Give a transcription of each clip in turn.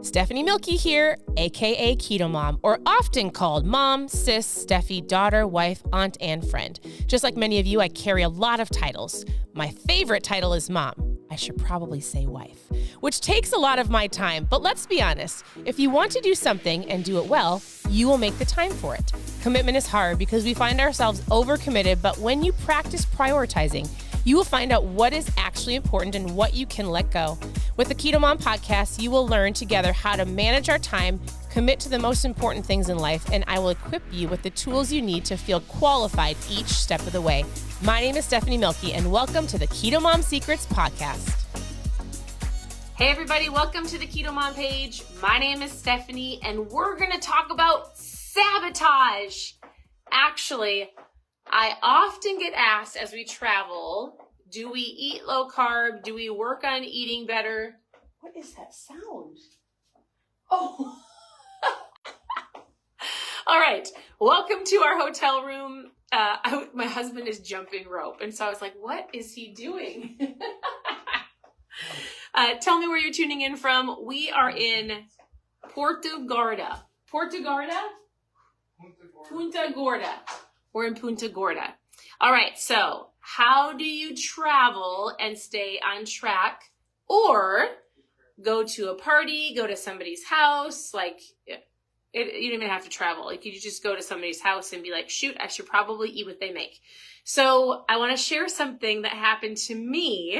Stephanie Milky here, aka KetoMOM, or often called mom, sis, Steffi, daughter, wife, aunt, and friend. Just like many of you, I carry a lot of titles. My favorite title is mom. I should probably say wife, which takes a lot of my time. But let's be honest, if you want to do something and do it well, you will make the time for it. Commitment is hard because we find ourselves overcommitted, but when you practice prioritizing, you will find out what is actually important and what you can let go. With the KetoMOM podcast, you will learn together how to manage our time, commit to the most important things in life, and I will equip you with the tools you need to feel qualified each step of the way. My name is Stephanie Milky, and welcome to the KetoMOM Secrets podcast. Hey everybody, welcome to the KetoMOM page. My name is Stephanie, and we're gonna talk about sabotage. Actually, I often get asked as we travel, do we eat low carb? Do we work on eating better? What is that sound? Oh. All right. Welcome to our hotel room. My husband is jumping rope. And so I was like, what is he doing? Tell me where you're tuning in from. We are in Punta Gorda. We're in Punta Gorda. All right, so how do you travel and stay on track, or go to a party, go to somebody's house? Like, you don't even have to travel. Like, you just go to somebody's house and be like, shoot, I should probably eat what they make. So I want to share something that happened to me,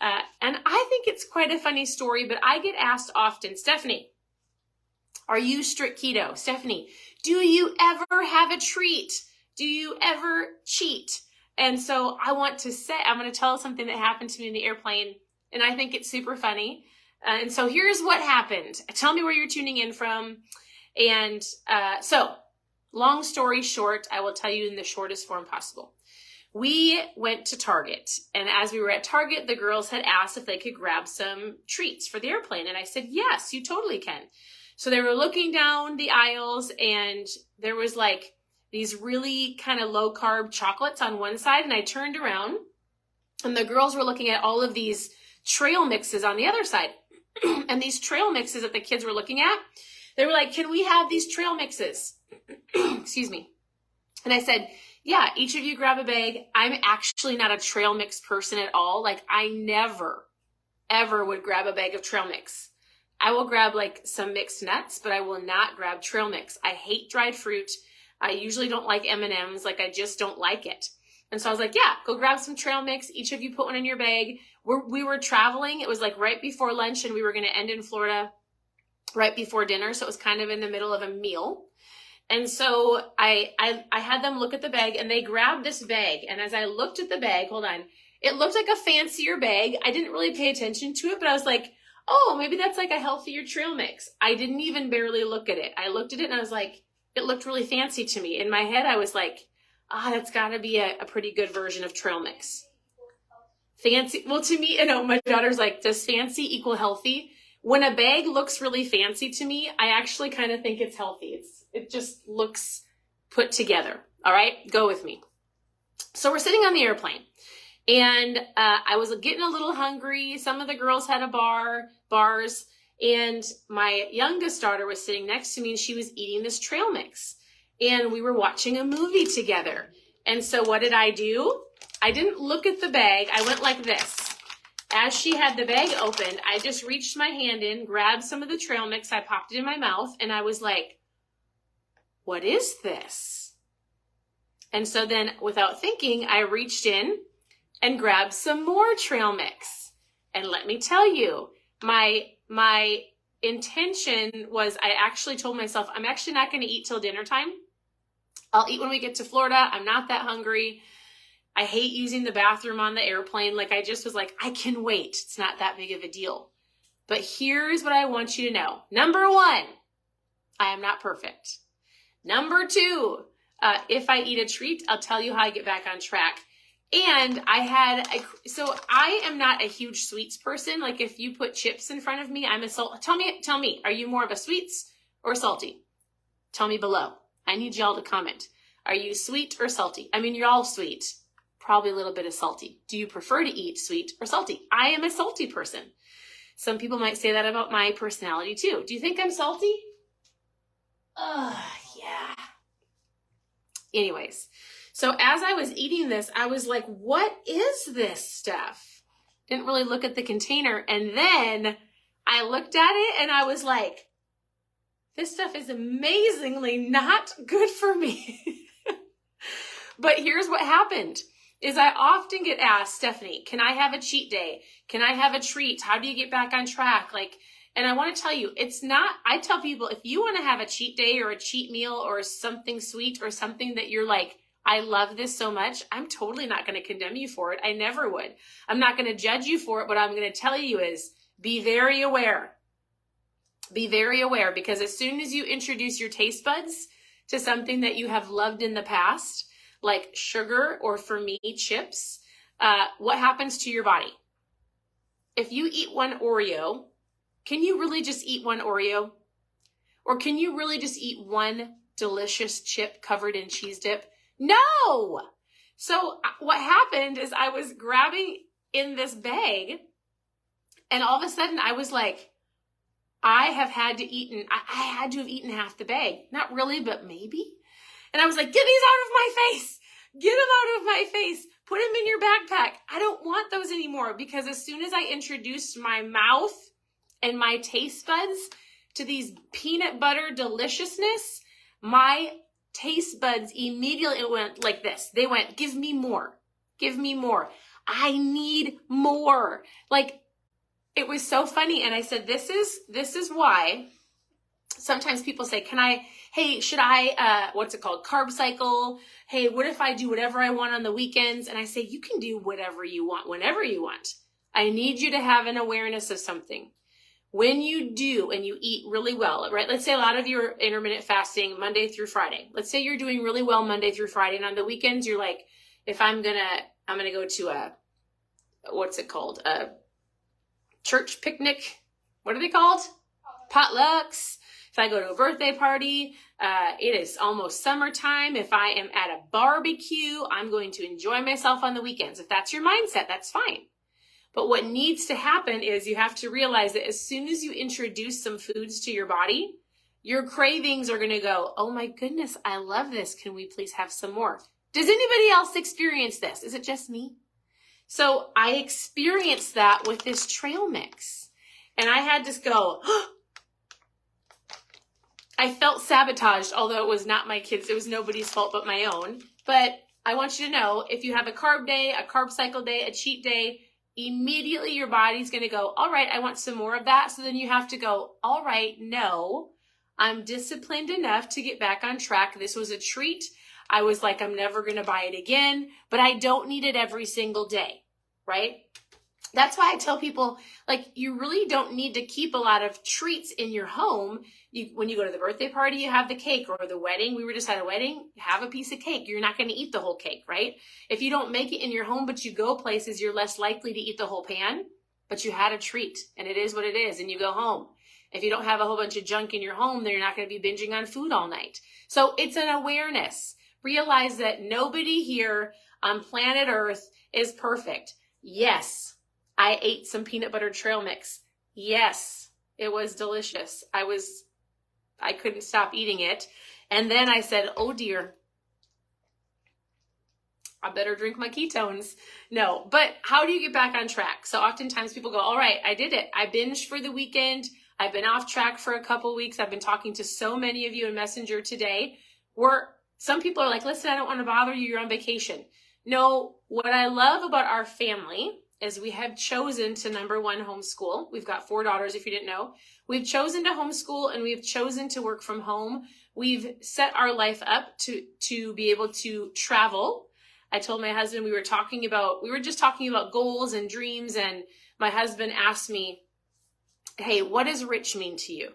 and I think it's quite a funny story, but I get asked often, Stephanie, are you strict keto? Stephanie, do you ever have a treat? Do you ever cheat? And so I'm going to tell something that happened to me in the airplane, and I think it's super funny. And so here's what happened. Tell me where you're tuning in from. And so long story short, I will tell you in the shortest form possible. We went to Target, and as we were at Target, the girls had asked if they could grab some treats for the airplane. And I said, yes, you totally can. So they were looking down the aisles, and there was like these really kind of low carb chocolates on one side. And I turned around and the girls were looking at all of these trail mixes on the other side. And these trail mixes that the kids were looking at, they were like, can we have these trail mixes? Excuse me. And I said, yeah, each of you grab a bag. I'm actually not a trail mix person at all. Like, I never, ever would grab a bag of trail mix. I will grab like some mixed nuts, but I will not grab trail mix. I hate dried fruit. I usually don't like M&Ms. Like, I just don't like it. And so I was like, yeah, go grab some trail mix. Each of you put one in your bag. We were traveling. It was like right before lunch, and we were going to end in Florida right before dinner. So it was kind of in the middle of a meal. And so I had them look at the bag, and they grabbed this bag. And as I looked at the bag, it looked like a fancier bag. I didn't really pay attention to it, but I was like, oh, maybe that's like a healthier trail mix. I didn't even barely look at it. I looked at it and I was like, it looked really fancy to me. In my head, I was like, that's got to be a pretty good version of trail mix. Fancy. Well, to me, my daughter's like, does fancy equal healthy? When a bag looks really fancy to me, I actually kind of think it's healthy. It just looks put together. All right, go with me. So we're sitting on the airplane, and I was getting a little hungry. Some of the girls had bars. And my youngest daughter was sitting next to me, and she was eating this trail mix. And we were watching a movie together. And so what did I do? I didn't look at the bag. I went like this. As she had the bag opened, I just reached my hand in, grabbed some of the trail mix. I popped it in my mouth, and I was like, what is this? And so then, without thinking, I reached in and grabbed some more trail mix. And let me tell you, my intention was, I actually told myself, I'm actually not going to eat till dinner time. I'll eat when we get to Florida. I'm not that hungry. I hate using the bathroom on the airplane. Like, I just was like, I can wait. It's not that big of a deal. But here's what I want you to know. Number one, I am not perfect. Number two, if I eat a treat, I'll tell you how I get back on track. And so I am not a huge sweets person. Like, if you put chips in front of me, I'm a salt. Tell me, are you more of a sweets or salty? Tell me below. I need y'all to comment. Are you sweet or salty? I mean, you're all sweet. Probably a little bit of salty. Do you prefer to eat sweet or salty? I am a salty person. Some people might say that about my personality too. Do you think I'm salty? Yeah. Anyways, so as I was eating this, I was like, what is this stuff? Didn't really look at the container. And then I looked at it and I was like, this stuff is amazingly not good for me. But here's what happened is I often get asked, Stephanie, can I have a cheat day? Can I have a treat? How do you get back on track? And I want to tell you, it's not, I tell people, if you want to have a cheat day or a cheat meal or something sweet or something that you're like, I love this so much, I'm totally not going to condemn you for it. I never would. I'm not going to judge you for it. What I'm going to tell you is be very aware. Be very aware, because as soon as you introduce your taste buds to something that you have loved in the past, like sugar or for me, chips, what happens to your body? If you eat one Oreo, can you really just eat one Oreo? Or can you really just eat one delicious chip covered in cheese dip? No! So what happened is I was grabbing in this bag and all of a sudden I was like, I had to have eaten half the bag. Not really, but maybe. And I was like, get these out of my face. Get them out of my face. Put them in your backpack. I don't want those anymore, because as soon as I introduced my mouth and my taste buds to these peanut butter deliciousness, my taste buds immediately went like this. They went, give me more. Give me more. I need more. It was so funny. And I said, this is why sometimes people say, should I, what's it called? Carb cycle. Hey, what if I do whatever I want on the weekends? And I say, you can do whatever you want, whenever you want. I need you to have an awareness of something. When you do and you eat really well, right? Let's say a lot of you are intermittent fasting Monday through Friday. Let's say you're doing really well Monday through Friday. And on the weekends, you're like, if I'm going to go to a church picnic. What are they called? Potlucks. If I go to a birthday party, it is almost summertime. If I am at a barbecue, I'm going to enjoy myself on the weekends. If that's your mindset, that's fine. But what needs to happen is you have to realize that as soon as you introduce some foods to your body, your cravings are going to go, oh my goodness, I love this. Can we please have some more? Does anybody else experience this? Is it just me? So I experienced that with this trail mix. And I had to go, I felt sabotaged, although it was not my kids. It was nobody's fault but my own. But I want you to know, if you have a carb day, a carb cycle day, a cheat day, immediately your body's going to go, all right, I want some more of that. So then you have to go, all right, no, I'm disciplined enough to get back on track. This was a treat. I was like, I'm never going to buy it again, but I don't need it every single day, right? That's why I tell people, you really don't need to keep a lot of treats in your home. When you go to the birthday party, you have the cake, or the wedding. We were just at a wedding, have a piece of cake. You're not going to eat the whole cake, right? If you don't make it in your home, but you go places, you're less likely to eat the whole pan, but you had a treat and it is what it is. And you go home. If you don't have a whole bunch of junk in your home, then you're not going to be binging on food all night. So it's an awareness. Realize that nobody here on planet Earth is perfect. Yes, I ate some peanut butter trail mix. Yes, it was delicious. I couldn't stop eating it. And then I said, oh dear, I better drink my ketones. No, but how do you get back on track? So oftentimes people go, all right, I did it. I binged for the weekend. I've been off track for a couple weeks. I've been talking to so many of you in Messenger today, where some people are like, listen, I don't want to bother you. You're on vacation. No, what I love about our family is we have chosen to, number one, homeschool. We've got 4 daughters, if you didn't know. We've chosen to homeschool and we've chosen to work from home. We've set our life up to be able to travel. I told my husband, we were just talking about goals and dreams, and my husband asked me, hey, what does rich mean to you?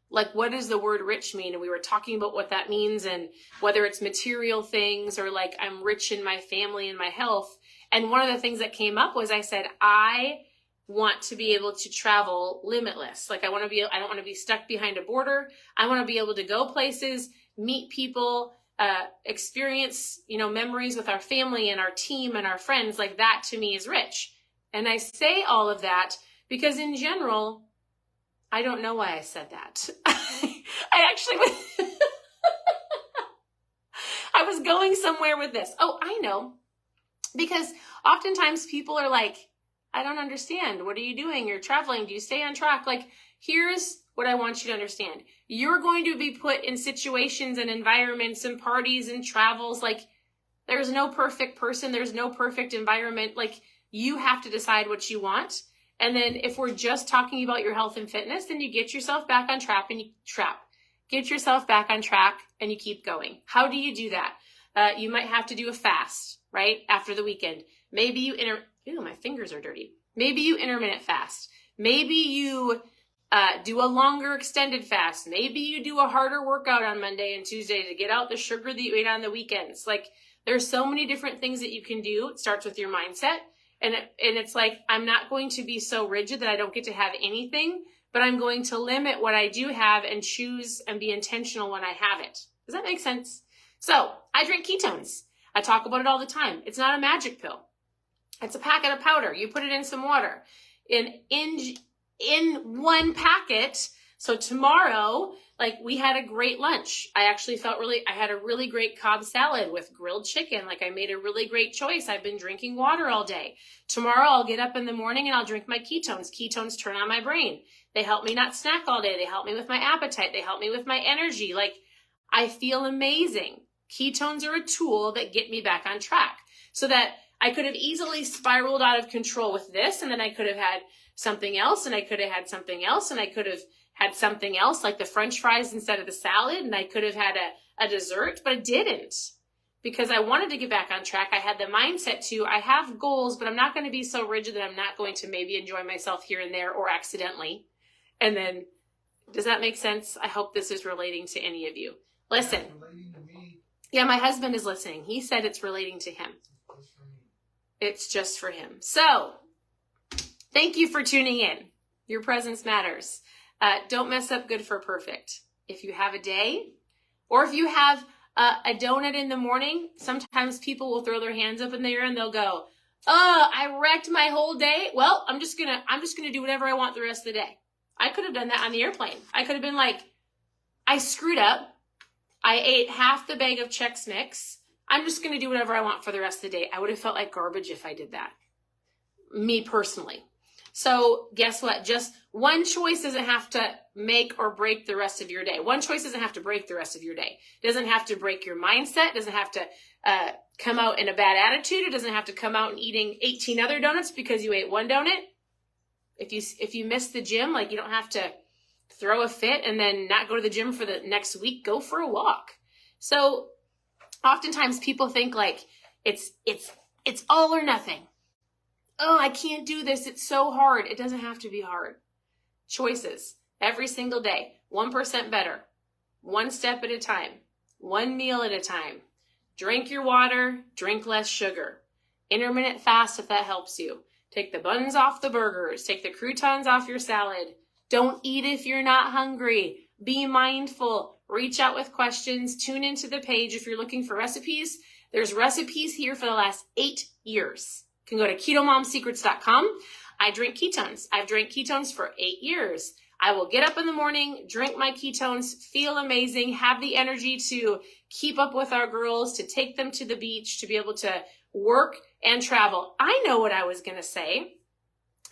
What does the word rich mean? And we were talking about what that means, and whether it's material things or I'm rich in my family and my health. And one of the things that came up was I said, I want to be able to travel limitless. I don't want to be stuck behind a border. I want to be able to go places, meet people, experience, memories with our family and our team and our friends. That to me is rich. And I say all of that Because in general, I don't know why I said that. I actually was, I was going somewhere with this. Oh, I know. Because oftentimes people are like, I don't understand. What are you doing? You're traveling. Do you stay on track? Like, here's what I want you to understand. You're going to be put in situations and environments and parties and travels. Like, there's no perfect person. There's no perfect environment. Like, you have to decide what you want. And then if we're just talking about your health and fitness, then you get yourself back on track and get yourself back on track and you keep going. How do you do that? You might have to do a fast, right? After the weekend. Maybe you ew, my fingers are dirty. Maybe you intermittent fast. Maybe you do a longer extended fast. Maybe you do a harder workout on Monday and Tuesday to get out the sugar that you ate on the weekends. Like, there's so many different things that you can do. It starts with your mindset. And it's like, I'm not going to be so rigid that I don't get to have anything, but I'm going to limit what I do have and choose and be intentional when I have it. Does that make sense? So I drink ketones. I talk about it all the time. It's not a magic pill. It's a packet of powder. You put it in some water. In one packet. So tomorrow, like, we had a great lunch. I actually I had a really great Cobb salad with grilled chicken. Like, I made a really great choice. I've been drinking water all day. Tomorrow I'll get up in the morning and I'll drink my ketones. Ketones turn on my brain. They help me not snack all day. They help me with my appetite. They help me with my energy. Like, I feel amazing. Ketones are a tool that get me back on track, so that I could have easily spiraled out of control with this, and then I could have had something else, and I could have had something else, and I could have had something else like the French fries instead of the salad, and I could have had a dessert, but I didn't, because I wanted to get back on track. I had the mindset to, I have goals, but I'm not going to be so rigid that I'm not going to maybe enjoy myself here and there or accidentally. And then, does that make sense? I hope this is relating to any of you. Listen. Relating to me. Yeah, my husband is listening. He said it's relating to him. It's just for him. So, thank you for tuning in. Your presence matters. Don't mess up good for perfect. If you have a day, or if you have a donut in the morning, sometimes people will throw their hands up in the air and they'll go, "Oh, I wrecked my whole day. Well, I'm just gonna do whatever I want the rest of the day." I could have done that on the airplane. I could have been like, I screwed up. I ate half the bag of Chex Mix. I'm just going to do whatever I want for the rest of the day. I would have felt like garbage if I did that. Me personally. So guess what? Just one choice doesn't have to make or break the rest of your day. One choice doesn't have to break the rest of your day. It doesn't have to break your mindset. It doesn't have to come out in a bad attitude. It doesn't have to come out and eating 18 other donuts because you ate one donut. If you miss the gym, like, you don't have to throw a fit and then not go to the gym for the next week. Go for a walk. So oftentimes people think like it's all or nothing. Oh, I can't do this. It's so hard. It doesn't have to be hard. Choices every single day. 1% better. One step at a time. One meal at a time. Drink your water. Drink less sugar. Intermittent fast if that helps you. Take the buns off the burgers. Take the croutons off your salad. Don't eat if you're not hungry. Be mindful. Reach out with questions. Tune into the page if you're looking for recipes. There's recipes here for the last 8 years. You can go to KetoMomSecrets.com. I drink ketones. I've drank ketones for 8 years. I will get up in the morning, drink my ketones, feel amazing, have the energy to keep up with our girls, to take them to the beach, to be able to work and travel. I know what I was going to say.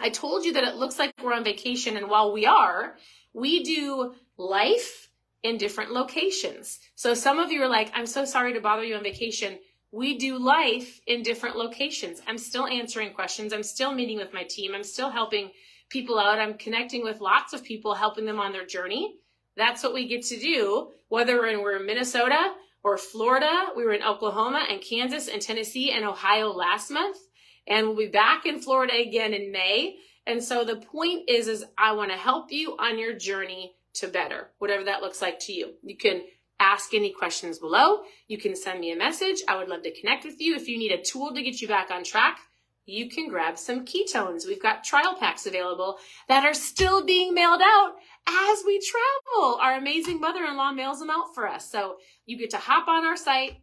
I told you that it looks like we're on vacation, and while we are, we do life in different locations. So some of you are like, I'm so sorry to bother you on vacation. We do life in different locations. I'm still answering questions. I'm still meeting with my team. I'm still helping people out. I'm connecting with lots of people, helping them on their journey. That's what we get to do, whether we're in Minnesota or Florida. We were in Oklahoma and Kansas and Tennessee and Ohio last month. And we'll be back in Florida again in May. And so the point is I want to help you on your journey to better, whatever that looks like to you. You can ask any questions below. You can send me a message. I would love to connect with you. If you need a tool to get you back on track, you can grab some ketones. We've got trial packs available that are still being mailed out as we travel. Our amazing mother-in-law mails them out for us. So you get to hop on our site,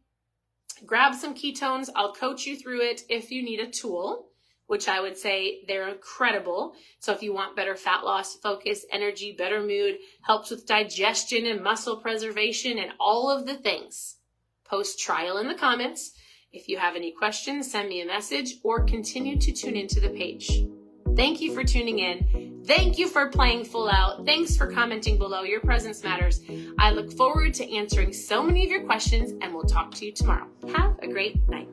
grab some ketones. I'll coach you through it if you need a tool. which I would say they're incredible. So if you want better fat loss, focus, energy, better mood, helps with digestion and muscle preservation and all of the things, post trial in the comments. If you have any questions, send me a message or continue to tune into the page. Thank you for tuning in. Thank you for playing full out. Thanks for commenting below. Your presence matters. I look forward to answering so many of your questions, and we'll talk to you tomorrow. Have a great night.